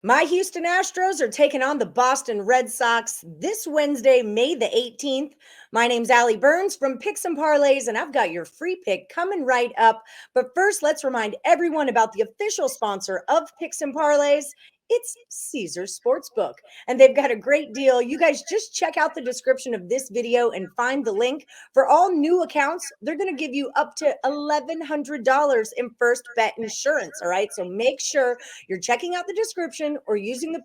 My Houston Astros are taking on the Boston Red Sox this Wednesday, May the 18th. My name's Allie Burns from Picks Parlays, and I've got your free pick coming right up. But first, let's remind everyone about the official sponsor of Picks Parlays. It's Caesars Sportsbook, and they've got a great deal. You guys just check out the description of this video and find the link. For all new accounts, they're going to give you up to $1,100 in first bet insurance. All right, so make sure you're checking out the description or using the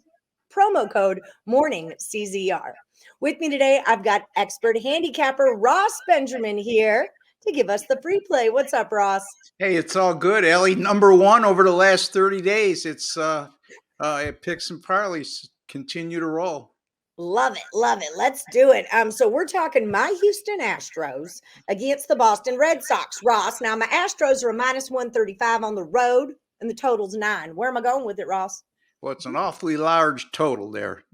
promo code MORNINGCZR. With me today, I've got expert handicapper Ross Benjamin here to give us the free play. What's up, Ross? Hey, it's all good, Ellie. Number one over the last 30 days. It Picks and Parlays continue to roll. Love it, love it. Let's do it. So we're talking my Houston Astros against the Boston Red Sox. Ross, now my Astros are a minus 135 on the road, and the total's 9. Where am I going with it, Ross? Well, it's an awfully large total there,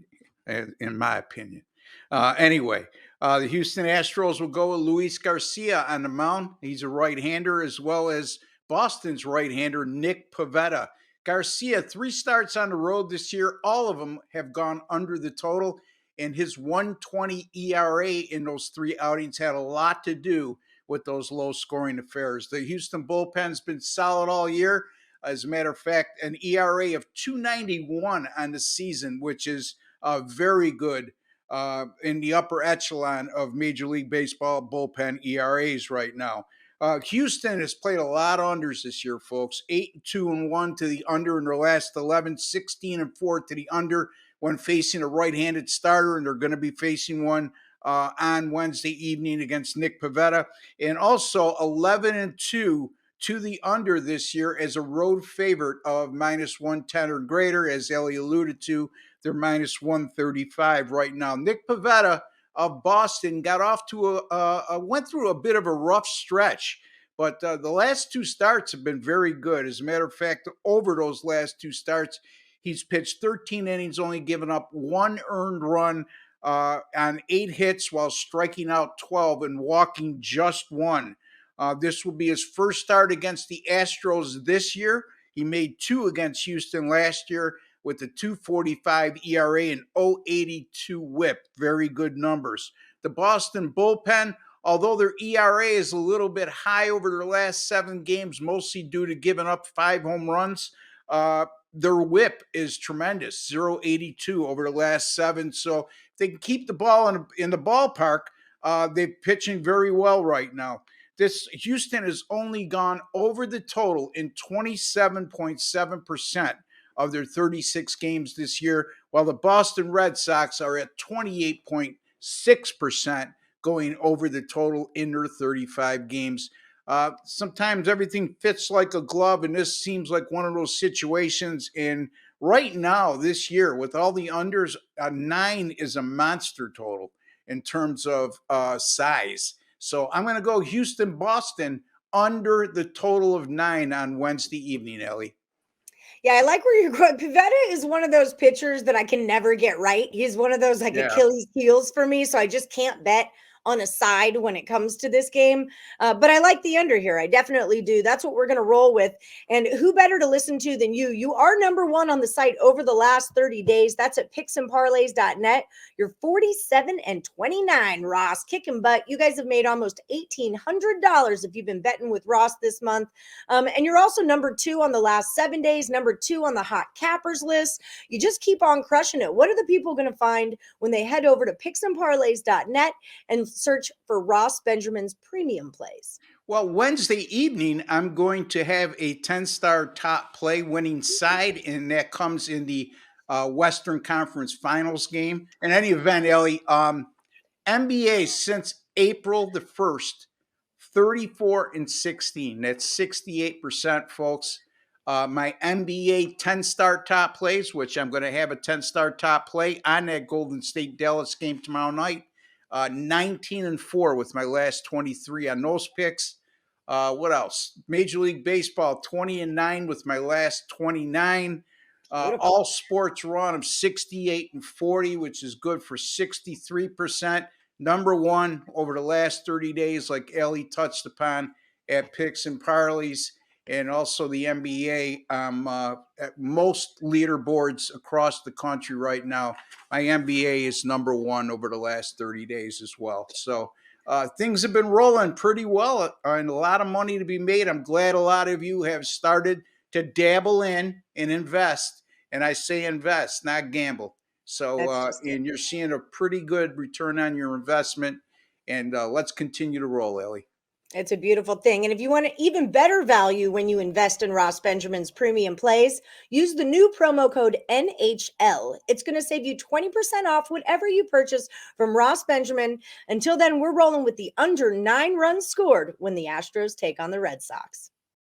in my opinion. The Houston Astros will go with Luis Garcia on the mound. He's a right-hander, as well as Boston's right-hander, Nick Pivetta. Garcia, 3 starts on the road this year. All of them have gone under the total, and his 1.20 ERA in those 3 outings had a lot to do with those low-scoring affairs. The Houston bullpen's been solid all year. As a matter of fact, an ERA of 291 on the season, which is very good in the upper echelon of Major League Baseball bullpen ERAs right now. Houston has played a lot of unders this year, folks. 8-2-1 to the under in their last 11, 16-4 to the under when facing a right-handed starter, and they're going to be facing one on Wednesday evening against Nick Pivetta. And also 11-2 to the under this year as a road favorite of minus 110 or greater, as Ellie alluded to. They're minus 135 right now. Nick Pivetta of Boston got off to went through a bit of a rough stretch, but the last 2 starts have been very good. As a matter of fact, over those last 2 starts, he's pitched 13 innings, only given up 1 earned run on 8 hits while striking out 12 and walking just 1. This will be his first start against the Astros this year. He made 2 against Houston last year with a 2.45 ERA and 0.82 WHIP. Very good numbers. The Boston bullpen, although their ERA is a little bit high over their last 7 games, mostly due to giving up 5 home runs, their WHIP is tremendous, 0.82 over the last 7. So if they can keep the ball in the ballpark, they're pitching very well right now. This Houston has only gone over the total in 27.7% of their 36 games this year, while the Boston Red Sox are at 28.6% going over the total in their 35 games. Sometimes everything fits like a glove, and this seems like one of those situations. And right now, this year, with all the unders, 9 is a monster total in terms of size. So I'm going to go Houston-Boston under the total of 9 on Wednesday evening, Ellie. Yeah, I like where you're going. Pivetta is one of those pitchers that I can never get right. He's one of those Achilles heels for me, so I just can't bet on a side when it comes to this game. But I like the under here. I definitely do. That's what we're going to roll with. And who better to listen to than you? You are number 1 on the site over the last 30 days. That's at picksandparlays.net. You're 47-29, Ross. Kicking butt. You guys have made almost $1,800 if you've been betting with Ross this month. And you're also number 2 on the last 7 days, number 2 on the hot cappers list. You just keep on crushing it. What are the people going to find when they head over to picksandparlays.net and search for Ross Benjamin's premium plays? Well, Wednesday evening, I'm going to have a 10-star top play winning side, and that comes in the Western Conference Finals game. In any event, Ellie, NBA since April the 1st, 34-16. That's 68%, folks. My NBA 10-star top plays, which I'm going to have a 10-star top play on that Golden State Dallas game tomorrow night. 19-4 with my last 23 on those picks. What else? Major League Baseball, 20-9 with my last 29. All sports run of 68-40, which is good for 63%. Number 1 over the last 30 days, like Ellie touched upon at Picks and Parlays. and also the NBA. At most leaderboards across the country right now, my NBA is number one over the last 30 days as well. So things have been rolling pretty well, and a lot of money to be made. I'm glad a lot of you have started to dabble in and invest. And I say invest, not gamble. So, and you're seeing a pretty good return on your investment. And let's continue to roll, Ellie. It's a beautiful thing. And if you want an even better value when you invest in Ross Benjamin's premium plays, use the new promo code NHL. It's going to save you 20% off whatever you purchase from Ross Benjamin. Until then, we're rolling with the under 9 runs scored when the Astros take on the Red Sox.